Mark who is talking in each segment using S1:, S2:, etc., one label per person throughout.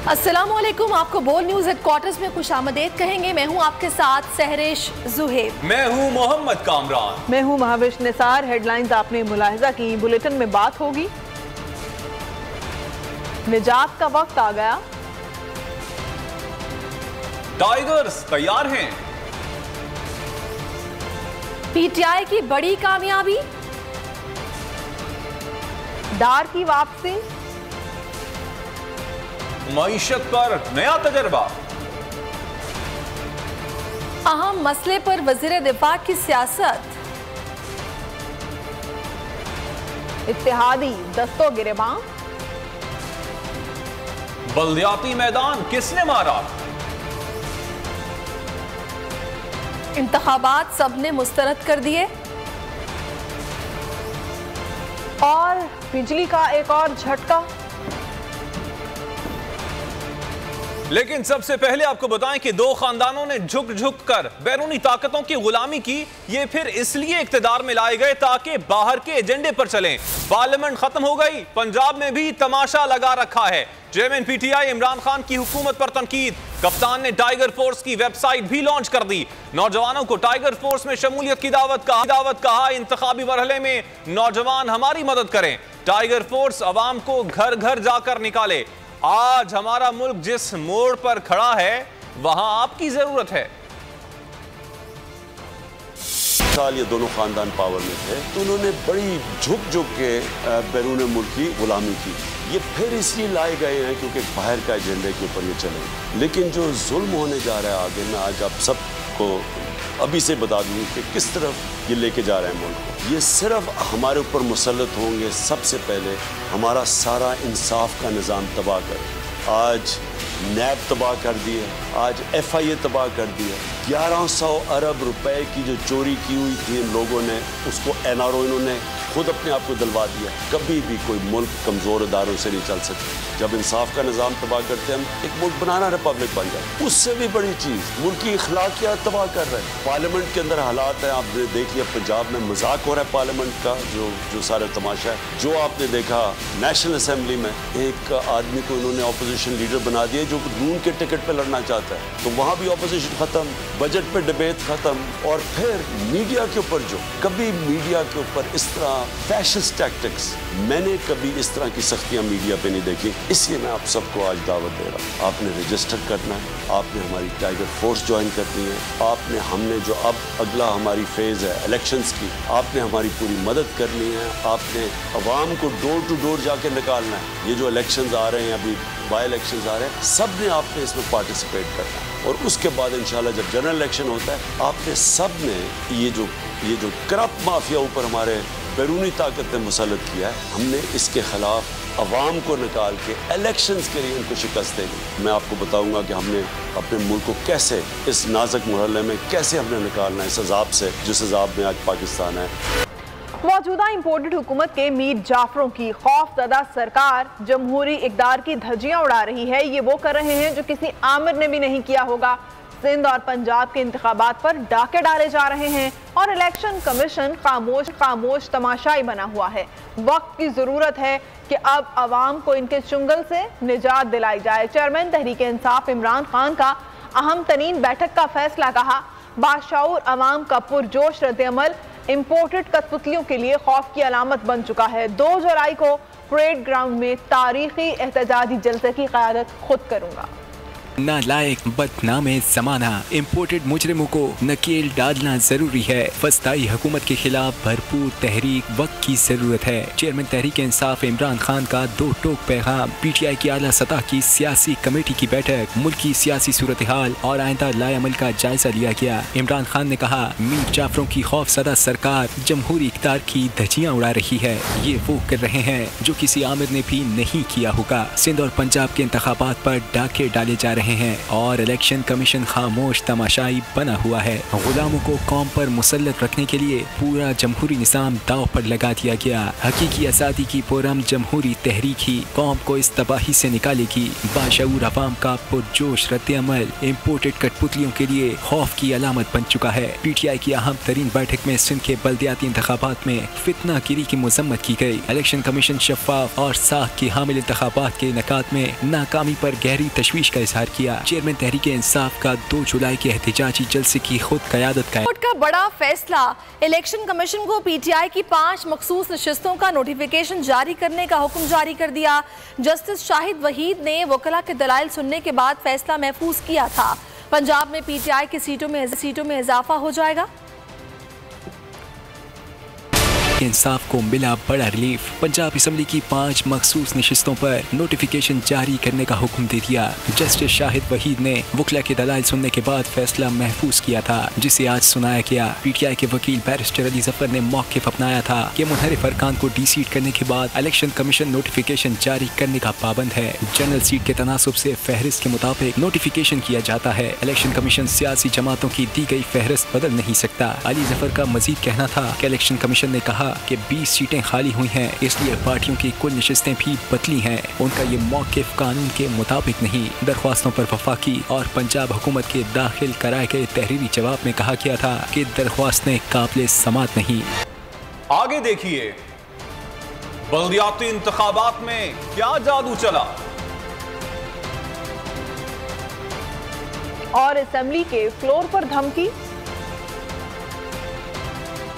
S1: अस्सलामुअलैकुम, आपको बोल न्यूज हेडक्वार्टर्स में खुशामदीद कहेंगे। मैं हूं आपके साथ सहरिश जुहेब।
S2: मैं हूं मोहम्मद कामरान।
S3: मैं हूं महाविश निसार। हेडलाइंस आपने मुलाहिजा की, बुलेटिन में बात होगी। निजात का वक्त आ गया,
S2: टाइगर्स तैयार हैं।
S1: पीटीआई की बड़ी कामयाबी,
S3: डार की वापसी,
S2: मईशत पर नया तजर्बा,
S1: अहम मसले पर वजीर दिफा की सियासत,
S3: इत्तेहादी दस्तों गिरेबां,
S2: बल्दियाती मैदान किसने मारा,
S1: इंतखाबात सबने मुस्तरद कर दिए,
S3: और बिजली का एक और झटका।
S2: लेकिन सबसे पहले आपको बताएं कि दो खानदानों ने झुक झुक कर बैरूनी ताकतों की गुलामी की। ये फिर इसलिए इक्तदार में लाए गए ताकि बाहर के एजेंडे पर चलें। पार्लियामेंट खत्म हो गई, पंजाब में भी तमाशा लगा रखा है। चेयरमैन पीटीआई इमरान खान की हुकूमत पर तनकीद। कप्तान ने टाइगर फोर्स की वेबसाइट भी लॉन्च कर दी। नौजवानों को टाइगर फोर्स में शमूलियत की दावत कहा। इंतखाबी मरहले में नौजवान हमारी मदद करें। टाइगर फोर्स अवाम को घर घर जाकर निकाले। आज हमारा मुल्क जिस मोड़ पर खड़ा है वहां आपकी जरूरत है।
S4: साल ये दोनों खानदान पावर में थे तो उन्होंने बड़ी झुक झुक के बैरून मुल्क की गुलामी की। ये फिर इसलिए लाए गए हैं क्योंकि बाहर का एजेंडे के ऊपर ये चले। लेकिन जो जुल्म होने जा रहा है आगे, मैं आज आप सबको अभी से बता दूं कि किस तरफ ये लेके जा रहे हैं मुल्क को। ये सिर्फ हमारे ऊपर मुसल्लत होंगे सबसे पहले हमारा सारा इंसाफ का निज़ाम तबाह कर। आज नैब तबाह कर दिए, आज FIA तबाह कर दिया। 1100 अरब रुपए की जो चोरी की हुई थी इन लोगों ने, उसको NRO इन्होंने खुद अपने आप को दिलवा दिया। कभी भी कोई मुल्क कमज़ोर इदारों से नहीं चल सकता। जब इंसाफ का निज़ाम तबाह करते हैं हम, एक मुल्क बनाना रिपब्लिक बन जाए। उससे भी बड़ी चीज़ मुल्क की अखलाकियात तबाह कर रहे हैं। पार्लियामेंट के अंदर हालात हैं, आपने देख लिया पंजाब में मजाक हो रहा है पार्लियामेंट का, जो सारा तमाशा है। जो आपने देखा नेशनल असम्बली में एक आदमी को इन्होंने अपोजिशन लीडर बना दिया जो नून के टिकट पर लड़ना चाहता है, तो वहाँ भी अपोजिशन खत्म, बजट पे डिबेट खत्म। और फिर मीडिया के ऊपर जो कभी मीडिया के ऊपर इस तरह फैशिस्ट टैक्टिक्स, मैंने कभी इस तरह की सख्तियां मीडिया पे नहीं देखी। इसलिए मैं आप सबको आज दावत दे रहा हूँ। आपने रजिस्टर करना है, आपने हमारी टाइगर फोर्स ज्वाइन करनी है, हमने जो अब अगला हमारी फेज है इलेक्शंस की, आपने हमारी पूरी मदद करनी है। आपने अवाम को डोर टू डोर जाके निकालना है। ये जो इलेक्शंस आ रहे हैं, अभी बाई इलेक्शंस आ रहे हैं, सब ने आपने इसमें पार्टिसिपेट करना है। और उसके बाद इंशाल्लाह जब जनरल इलेक्शन होता है, आपने सब ने ये जो करप्ट माफिया ऊपर हमारे बैरूनी ताकत ने मुसल्लत किया है, हमने इसके खिलाफ अवाम को निकाल के इलेक्शंस के लिए इनको शिकस्त देगी। मैं आपको बताऊंगा कि हमने अपने मुल्क को कैसे इस नाजुक मरहले में कैसे हमने निकालना है इस अजाब से, जिस अजाब में आज पाकिस्तान है।
S3: मौजूदा इम्पोर्टेड हुकूमत के मीर जाफरों की खौफजदा सरकार जमहूरी इक़दार की धज्जियां उड़ा रही है। ये वो कर रहे हैं जो किसी आमिर ने भी नहीं किया होगा। सिंध और पंजाब के इंतखाबात पर डाके डाले जा रहे हैं और इलेक्शन कमीशन खामोश तमाशाई बना हुआ है। वक्त की जरूरत है कि अब अवाम को इनके चुंगल से निजात दिलाई जाए। चेयरमैन तहरीक इंसाफ इमरान खान का अहम तरीन बैठक का फैसला, कहा बाशऊर अवाम का पुरजोश रद्द-ए-अमल इम्पोर्टेड कठपुतलियों के लिए खौफ की अलामत बन चुका है। 2 जुलाई को परेड ग्राउंड में तारीखी एहतजाजी जलसे की क़यादत खुद करूंगा।
S5: नालायक बदनामे ज़माना इम्पोर्टेड मुजरिमों को नकेल डालना जरूरी है। फस्ताई हुकूमत के खिलाफ भरपूर तहरीक वक्त की जरूरत है। चेयरमैन तहरीक इंसाफ इमरान खान का 2 टोक पैगाम। PTI की आला सतह की सियासी कमेटी की बैठक, मुल्क की सियासी सूरत हाल और आइंदा लाएअमल का जायजा लिया गया। इमरान खान ने कहा मीर जाफरों की खौफजदा सरकार जमहूरी इक़्तिदार की धज्जियां उड़ा रही है। ये वो कर रहे हैं जो किसी आमिर ने भी नहीं किया होगा। सिंध और पंजाब के इंतखाबात पर डाके डाले जा रहे रहे हैं और इलेक्शन कमीशन खामोश तमाशाई बना हुआ है। गुलामों को कौम पर मुसल्लत रखने के लिए पूरा जमहूरी निज़ाम दाव पर लगा दिया गया। हकीकी आज़ादी की पुरअमन जमहूरी तहरीक ही कौम को इस तबाही से निकालेगी। बाशऊर अवाम का पुरजोश रद्द-ए-अमल इम्पोर्टेड कठपुतलियों के लिए खौफ की अलामत बन चुका है। PTI की अहम तरीन बैठक में सिंध के बल्दियाती इंतखाबात में फितना गिरी की मजम्मत की गई। इलेक्शन कमीशन शफाफ और साख की हामिल इंतखाबात के इनेकाद में नाकामी पर गहरी तशवीश का इजहार किया। चेयरमैन तहरीक इंसाफ का 2 जुलाई के एहतजाजी जलसे की खुद क़यादत का
S1: बड़ा फैसला। इलेक्शन कमीशन को PTI की 5 मखसूस नशिस्तों का नोटिफिकेशन जारी करने का हुक्म जारी कर दिया। जस्टिस शाहिद वहीद ने वकला के दलाइल सुनने के बाद फैसला महफूज किया था। पंजाब में PTI की सीटों में इजाफा हो जाएगा।
S5: इंसाफ को मिला बड़ा रिलीफ। पंजाब असम्बली की 5 मखसूस नशिस्तों पर नोटिफिकेशन जारी करने का हुक्म दे दिया। जस्टिस शाहिद वहीद ने वकला के दलाइल सुनने के बाद फैसला महफूज किया था, जिसे आज सुनाया गया। PTI के वकील बैरिस्टर अली जफर ने मौक़िफ़ अपनाया था कि मुनहरिफ अरकान को डीसीट करने के बाद इलेक्शन कमीशन नोटिफिकेशन जारी करने का पाबंद है। जनरल सीट के तनासुब से फहरिस्त के मुताबिक नोटिफिकेशन किया जाता है। इलेक्शन कमीशन सियासी जमातों की दी गई फहरिस्त बदल नहीं सकता। अली जफर का मजीद कहना था कि इलेक्शन कमीशन ने कहा कि 20 सीटें खाली हुई हैं, इसलिए पार्टियों की कुल नशिस्तें भी बदली हैं। उनका ये मौक़िफ़ कानून के मुताबिक नहीं। दरख्वास्तों पर वफाकी और पंजाब हुकूमत के दाखिल कराए गए तहरीरी जवाब में कहा गया था कि दरख्वास्तें काबिल समात नहीं।
S2: आगे देखिए, बल्दियाती इंतखाबात में क्या जादू चला
S3: और असेंबली के फ्लोर पर धमकी।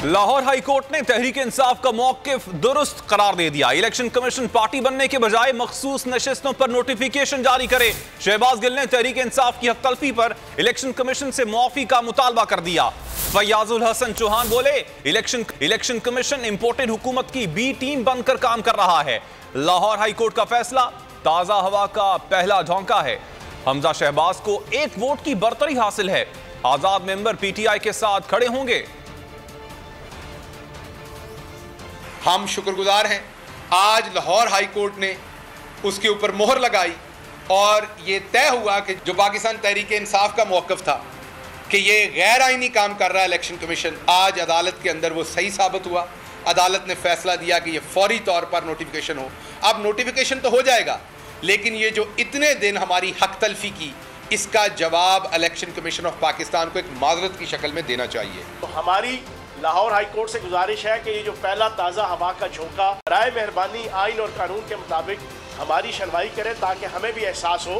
S2: लाहौर हाई कोर्ट ने तहरीक इंसाफ का मौक़िफ़ दुरुस्त करार दे दिया। इलेक्शन कमीशन पार्टी बनने के बजाय मखसूस नशिस्तों पर नोटिफिकेशन जारी करे। शहबाज गिल ने तहरीक इंसाफ की हक तलफी पर इलेक्शन कमीशन से मुआफ़ी का मुतालबा कर दिया। फयाजुल हसन चौहान बोले, इलेक्शन कमीशन इंपोर्टेड हुकूमत की बी टीम बनकर काम कर रहा है। लाहौर हाई कोर्ट का फैसला ताज़ा हवा का पहला झोंका है। हमजा शहबाज को 1 वोट की बरतरी हासिल है। आजाद मेंबर PTI के साथ खड़े होंगे।
S6: हम शुक्रगुजार हैं, आज लाहौर हाई कोर्ट ने उसके ऊपर मोहर लगाई और ये तय हुआ कि जो पाकिस्तान तहरीक इंसाफ का मौक़िफ़ था कि ये गैर आइनी काम कर रहा है इलेक्शन कमीशन, आज अदालत के अंदर वो सही साबित हुआ। अदालत ने फैसला दिया कि ये फौरी तौर पर नोटिफिकेशन हो। अब नोटिफिकेशन तो हो जाएगा, लेकिन ये जो इतने दिन हमारी हक तलफी की, इसका जवाब इलेक्शन कमीशन ऑफ पाकिस्तान को एक माजरत की शक्ल में देना चाहिए।
S7: तो हमारी लाहौर हाई कोर्ट से गुजारिश है कि ये जो पहला ताज़ा हवा का झोंका, राय मेहरबानी आइन और कानून के मुताबिक हमारी सुनवाई करें, ताकि हमें भी एहसास हो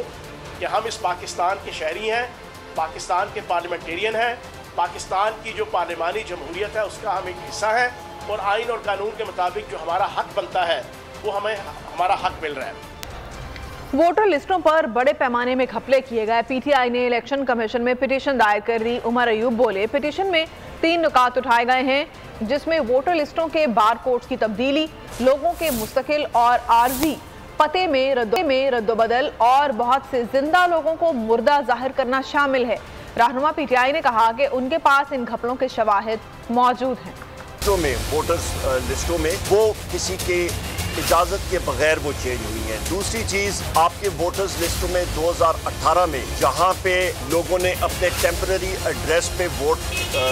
S7: कि हम इस पाकिस्तान के शहरी हैं, पाकिस्तान के पार्लियामेंटेरियन हैं, पाकिस्तान की जो पार्लिमानी जमहूरियत है उसका हम एक हिस्सा है, और आइन और कानून के मुताबिक जो हमारा हक बनता है वो हमें हमारा हक मिल रहा है।
S3: वोटर लिस्टों पर बड़े पैमाने में घपले किए गए। PTI ने इलेक्शन कमीशन में पिटीशन दायर कर दी। उमर अयूब बोले, पिटीशन में 3 नुकात उठाए गए हैं, जिसमें वोटर लिस्टों के बार कोड्स की तब्दीली, लोगों के मुस्तकिल और आर्जी पते में रद्दोबदल और बहुत से जिंदा लोगों को मुर्दा जाहिर करना शामिल है। रहनुमा PTI ने कहा कि उनके पास इन घपलों के शवाहिद मौजूद हैं।
S8: वोटर्स लिस्टों में वो किसी के इजाज़त के बगैर वो चेंज हुई हैं। दूसरी चीज़, आपके वोटर्स लिस्टों में 2018 में जहाँ पे लोगों ने अपने टेम्पररी एड्रेस पे वोट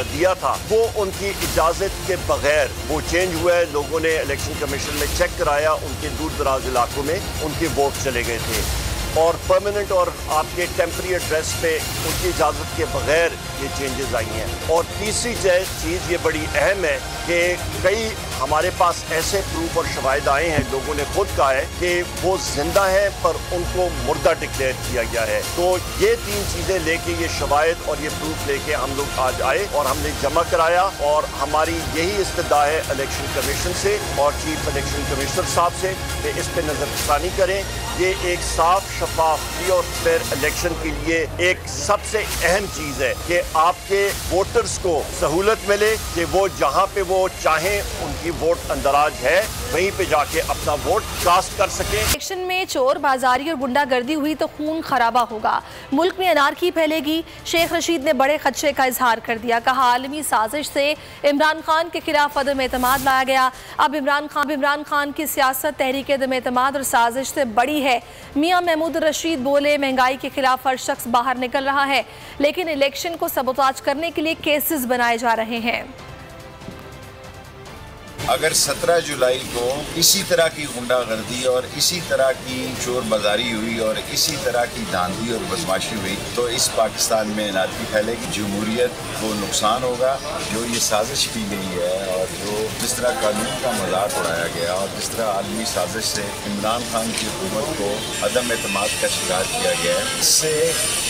S8: दिया था, वो उनकी इजाज़त के बगैर वो चेंज हुआ है। लोगों ने इलेक्शन कमीशन में चेक कराया, उनके दूर दराज इलाकों में उनके वोट चले गए थे, और परमानेंट और आपके टेम्पररी एड्रेस पे उनकी इजाज़त के बगैर ये चेंजेस आई हैं। और तीसरी चीज़ ये बड़ी अहम है कि कई हमारे पास ऐसे प्रूफ और शवाहिद आए हैं, लोगों ने खुद कहा है कि वो जिंदा है पर उनको मुर्दा डिक्लेयर किया गया है। तो ये 3 चीज़ें लेके, ये शवाहिद और ये प्रूफ लेके हम लोग आज आए और हमने जमा कराया, और हमारी यही इस्तदा है इलेक्शन कमीशन से और चीफ इलेक्शन कमिश्नर साहब से कि इस पर नज़रसानी करें। ये एक साफ, शफाफ, फ्री और फेयर इलेक्शन के लिए एक सबसे अहम चीज़ है कि आपके वोटर्स को सहूलत मिले कि वो जहाँ पे वो चाहें उनकी वोट अंदराज है। वहीं पे जाके अपना वोट कास्ट कर सकें।
S1: इलेक्शन में चोर बाजारी और गुंडागर्दी हुई तो खून खराबा होगा, मुल्क में अनारकी फैलेगी। शेख रशीद ने बड़े खदशे का इजहार कर दिया, कहा आलमी साजिश से इमरान खान के खिलाफ अदम एतमाद लाया गया। अब इमरान खान की सियासत तहरीक अदम एतमाद और साजिश से बड़ी है। मियां महमूद रशीद बोले, महंगाई के खिलाफ हर शख्स बाहर निकल रहा है, लेकिन इलेक्शन को सबोताज करने के लिए केसेस बनाए जा रहे हैं।
S9: अगर 17 जुलाई को इसी तरह की गुंडागर्दी और इसी तरह की चोर बाजारी हुई और इसी तरह की धांधली और बदमाशी हुई तो इस पाकिस्तान में अनारकी फैलेगी, जमहूरियत को नुकसान होगा। जो ये साजिश की गई है और जो जिस तरह कानून का मजाक उड़ाया गया और जिस तरह आलमी साजिश से इमरान खान की हुकूमत को अदम एतमाद का शिकार किया गया है, इससे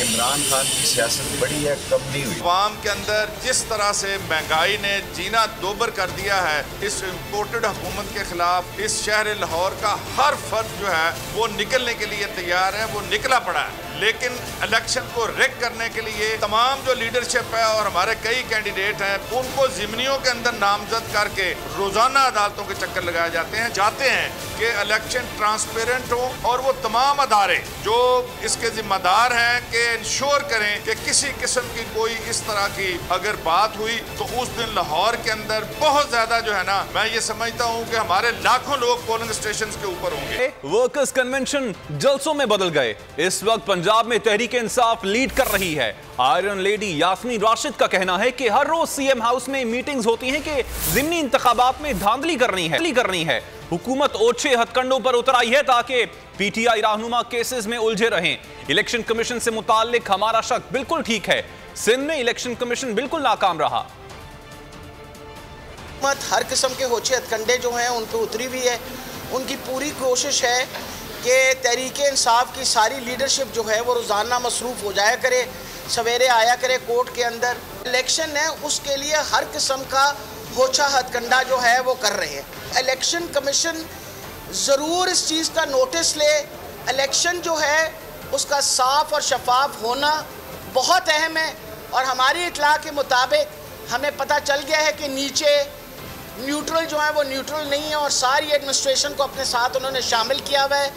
S9: इमरान खान की सियासत बड़ी है, कम नहीं हुई।
S10: अवाम के अंदर जिस तरह से महंगाई ने जीना दोबर कर दिया है, इस इम्पोर्टेड हुकूमत के खिलाफ इस शहर लाहौर का हर फर्द जो है वो निकलने के लिए तैयार है, वो निकला पड़ा है। लेकिन इलेक्शन को रेक करने के लिए तमाम जो लीडरशिप है और हमारे कई कैंडिडेट हैं, उनको जिमनियों के अंदर नामजद करके रोजाना अदालतों के चक्कर लगाए जाते हैं कि इलेक्शन ट्रांसपेरेंट हो और वो तमाम अदारे जो इसके जिम्मेदार हैं कि इंश्योर करें कि किसी किस्म की कोई इस तरह की अगर बात हुई तो उस दिन लाहौर के अंदर बहुत ज्यादा जो है ना, मैं ये समझता हूँ कि हमारे लाखों लोग पोलिंग स्टेशन के ऊपर होंगे।
S2: वर्कर्स कन्वेंशन जलसों में बदल गए। इस वक्त पंजाब में तहरीक इंसाफ लीड कर रही है। आयरन लेडी यास्मीन राशिद का कहना है कि हर रोज सीएम हाउस में मीटिंग्स होती हैं कि जिमनी इंतखाबात में धांधली करनी है। हुकूमत ओछे हथकंडों पर उतर आई है ताकि पीटीआई रहनुमा केसेस में उलझे रहें। इलेक्शन कमीशन से मुताल्लिक हमारा शक बिल्कुल ठीक है। सिंध में इलेक्शन कमीशन बिल्कुल नाकाम रहा।
S11: हर किस्म के होचे हथकंडे जो हैं उन पर उतरी हुई है। उनकी पूरी कोशिश है कि तहरीक इंसाफ की सारी लीडरशिप जो है वो रोज़ाना मसरूफ़ हो जाया करे, सवेरे आया करे कोर्ट के अंदर। इलेक्शन है उसके लिए हर किस्म का होचा हथकंडा जो है वो कर रहे हैं। इलेक्शन कमीशन ज़रूर इस चीज़ का नोटिस ले। इलेक्शन जो है उसका साफ और शफाफ होना बहुत अहम है और हमारी इत्तला के मुताबिक हमें पता चल गया है कि नीचे न्यूट्रल जो है वो न्यूट्रल नहीं है और सारी एडमिनिस्ट्रेशन को अपने साथ उन्होंने शामिल किया हुआ है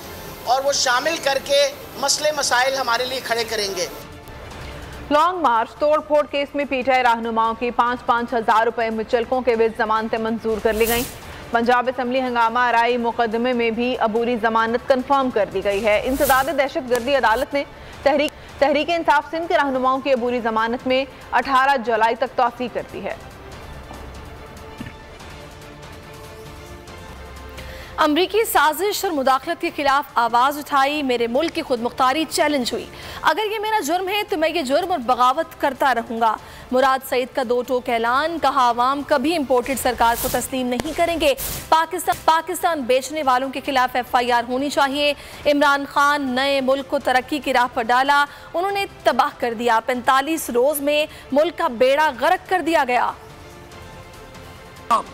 S11: और वो शामिल करके मसले मसाइल हमारे लिए खड़े करेंगे।
S3: लॉन्ग मार्च तोड़ फोड़ केस में पीटीआई रहनुमाओं की 5-5 हज़ार रुपए मुचलकों के विद जमानतें मंजूर कर ली गई। पंजाब असम्बली हंगामा आराई मुकदमे में भी अबूरी जमानत कन्फर्म कर दी गई है। इंसदाद दहशतगर्दी अदालत ने तहरीक इंसाफ सिंध के रहनुमाओं की अबूरी जमानत में 18 जुलाई तक तौसीह कर दी है।
S1: अमरीकी साजिश और मुदाखलत के खिलाफ आवाज़ उठाई, मेरे मुल्क की खुद मुख्तारी चैलेंज हुई। अगर ये मेरा जुर्म है तो मैं ये जुर्म और बगावत करता रहूँगा। मुराद सईद का दो टोक ऐलान, कहा आवाम कभी इम्पोर्टेड सरकार को तस्लीम नहीं करेंगे। पाकिस्तान बेचने वालों के खिलाफ FIR होनी चाहिए। इमरान खान नए मुल्क को तरक्की की राह पर डाला, उन्होंने तबाह कर दिया। 45 रोज में मुल्क का बेड़ा गर्क कर दिया गया।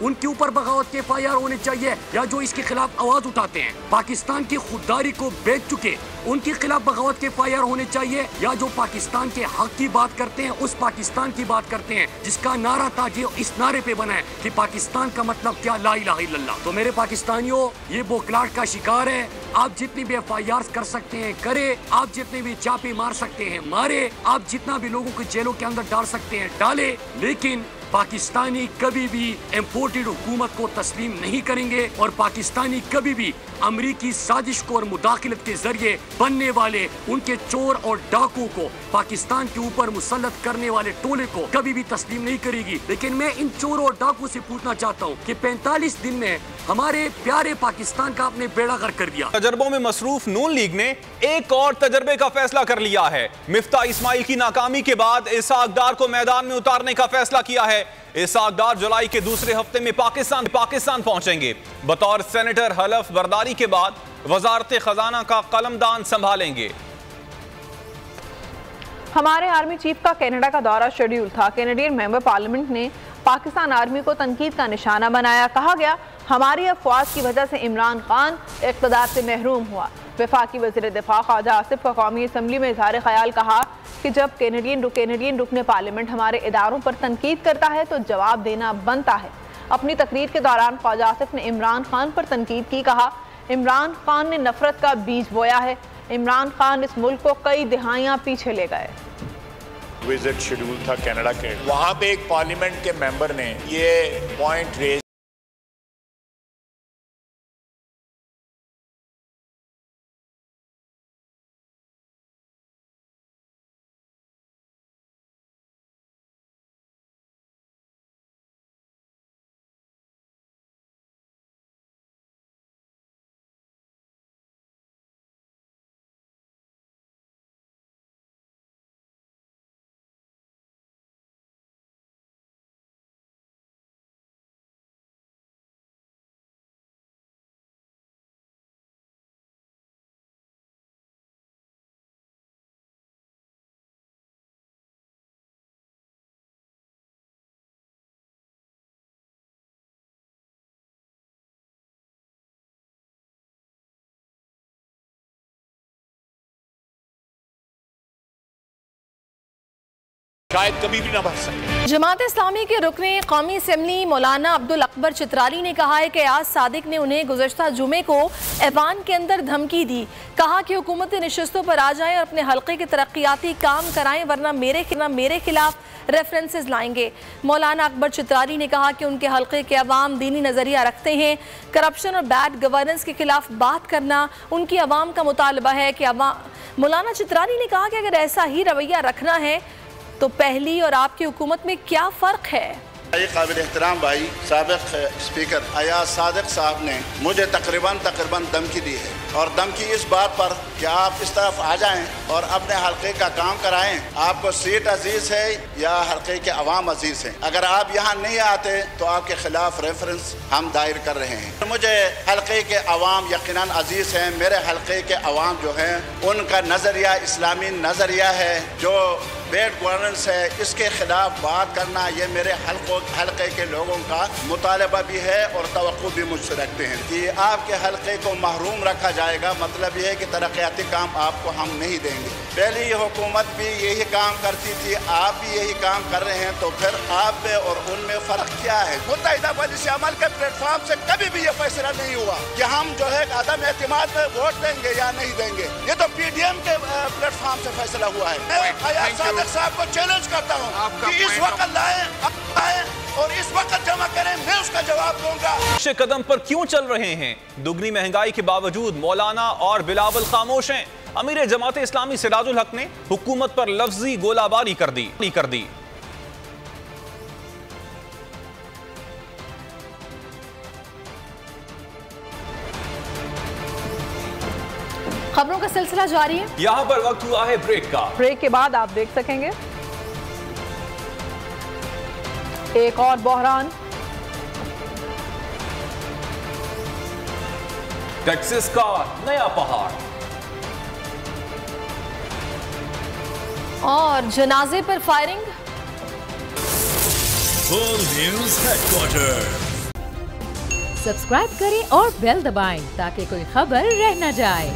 S12: उनके ऊपर बगावत के FIR होने चाहिए या जो इसके खिलाफ आवाज उठाते हैं, पाकिस्तान की खुददारी को बेच चुके, उनके खिलाफ बगावत के FIR होने चाहिए या जो पाकिस्तान के हक की बात करते हैं, उस पाकिस्तान की बात करते हैं जिसका नारा था जो इस नारे पे बना है कि पाकिस्तान का मतलब क्या, ला इलाहा इल्लल्लाह। तो मेरे पाकिस्तानियों, ये बोखलाहट का शिकार है। आप जितनी भी FIR कर सकते हैं करे, आप जितने भी चापे मार सकते हैं मारे, आप जितना भी लोगों को जेलों के अंदर डाल सकते हैं डाले, लेकिन पाकिस्तानी कभी भी इम्पोर्टेड हुकूमत को तस्लीम नहीं करेंगे और पाकिस्तानी कभी भी अमरीकी साजिश को और मुदाखलत के जरिए बनने वाले उनके चोर और डाकू को, पाकिस्तान के ऊपर मुसल्लत करने वाले टोले को कभी भी तस्लीम नहीं करेगी। लेकिन मैं इन चोरों और डाकू से पूछना चाहता हूँ कि 45 दिन में हमारे प्यारे पाकिस्तान का आपने बेड़ा गर्क कर दिया।
S2: तजर्बों में मसरूफ नून लीग ने एक और तजर्बे का फैसला कर लिया है। मिफ्ता इस्माइल की नाकामी के बाद इसहाक डार को मैदान में उतारने का फैसला किया है। इसहाक डार जुलाई के दूसरे हफ्ते में पाकिस्तान पहुंचेंगे। बतौर सेनेटर हलफ बर्दारी के बाद वजारत खजाना का कलमदान संभालेंगे।
S3: हमारे आर्मी चीफ का कनाडा का दौरा शेड्यूल था। कैनेडियन मेंबर पार्लियामेंट ने पाकिस्तान आर्मी को तनकीद का निशाना बनाया। कहा गया हमारी अफवाज की वजह से इमरान खान इक़्तिदार से महरूम हुआ। वफाकी वज़ीर दिफा ख्वाजा आसिफ का कौमी असम्बली में इज़हार ख्याल कहा कि जब कैनेडियन रुकन पार्लियामेंट हमारे इदारों पर तनकीद करता है तो जवाब देना बनता है। अपनी तकरीर के दौरान ख्वाजा आसिफ ने इमरान खान पर तनकीद की। कहा, इमरान खान ने नफरत का बीज बोया है। इमरान खान इस मुल्क को कई दिहाइयां पीछे ले गए।
S13: विजिट शेड्यूल था कनाडा के, वहां पे एक पार्लियामेंट के मेंबर ने ये पॉइंट रेज शायद कभी भी ना बढ़ सके।
S1: जमात इस्लामी के रुकने कौमी असम्बली मौलाना अब्दुल अकबर चित्राली ने कहा है कि आज सादिक ने उन्हें गुज़श्ता जुमे को ऐवान के अंदर धमकी दी। कहा कि हुकूमती नशिस्तों पर आ जाएं और अपने हल्के के तरक्याती काम कराएं, वरना मेरे खिलाफ रेफरेंसेस लाएंगे। मौलाना अकबर चित्राली ने कहा कि उनके हल्के के अवाम दीनी नज़रिया रखते हैं। करप्शन और बैड गवर्नेंस के खिलाफ बात करना उनकी अवाम का मुतालबा है कि मौलाना चित्राली ने कहा कि अगर ऐसा ही रवैया रखना है तो पहली और आपकी हुकूमत में क्या फ़र्क है।
S14: काबिल एहतराम भाई साबिक़ स्पीकर अयाज सादिक साहब ने मुझे तकरीबन धमकी दी है, और धमकी इस बात पर कि आप इस तरफ आ जाएं और अपने हल्के का काम कराएं। आपको सीट अजीज़ है या हल्के के अवाम अजीज़ हैं? अगर आप यहाँ नहीं आते तो आपके खिलाफ रेफरेंस हम दायर कर रहे हैं। मुझे हल्के के अवाम यकीनन अजीज़ हैं। मेरे हल्के के अवाम जो हैं उनका नज़रिया इस्लामी नज़रिया है, जो बैड गवर्नेंस है, इसके खिलाफ बात करना ये मेरे हल्के के लोगों का मुतालबा भी है और तवक्को भी मुझसे रखते हैं कि आपके हल्के को महरूम रखा जाएगा। मतलब ये है कि तरक्याती काम आपको हम नहीं देंगे। पहले ये हुकूमत भी यही काम करती थी, आप भी यही काम कर रहे हैं, तो फिर आप में और उनमें फ़र्क क्या है? मुत्तहिदा मजलिस अमल के प्लेटफॉर्म से कभी भी ये फैसला नहीं हुआ कि हम जो है अदम एतमाद में वोट देंगे या नहीं देंगे। ये तो PDM के प्लेटफॉर्म से फैसला हुआ है। मैं अयाज सादिक साहब को चैलेंज करता हूँ कि इस वक्त लाएं और इस वक्त जमा करें, मैं उसका जवाब दूंगा।
S2: कदम पर क्यों चल रहे हैं? दुगनी महंगाई के बावजूद मौलाना और बिलावल खामोश हैं। अमीर जमात इस्लामी सिराजुल हक ने हुकूमत पर लफ्जी गोलाबारी कर दी।
S1: खबरों का सिलसिला जारी है।
S2: यहाँ पर वक्त हुआ है ब्रेक का।
S3: ब्रेक के बाद आप देख सकेंगे एक और बहरान।
S2: टेक्सास का नया पहाड़
S1: और जनाजे पर firing.
S15: Full news headquarter.
S16: Subscribe करें और बेल दबाएं ताकि कोई खबर रह न जाए।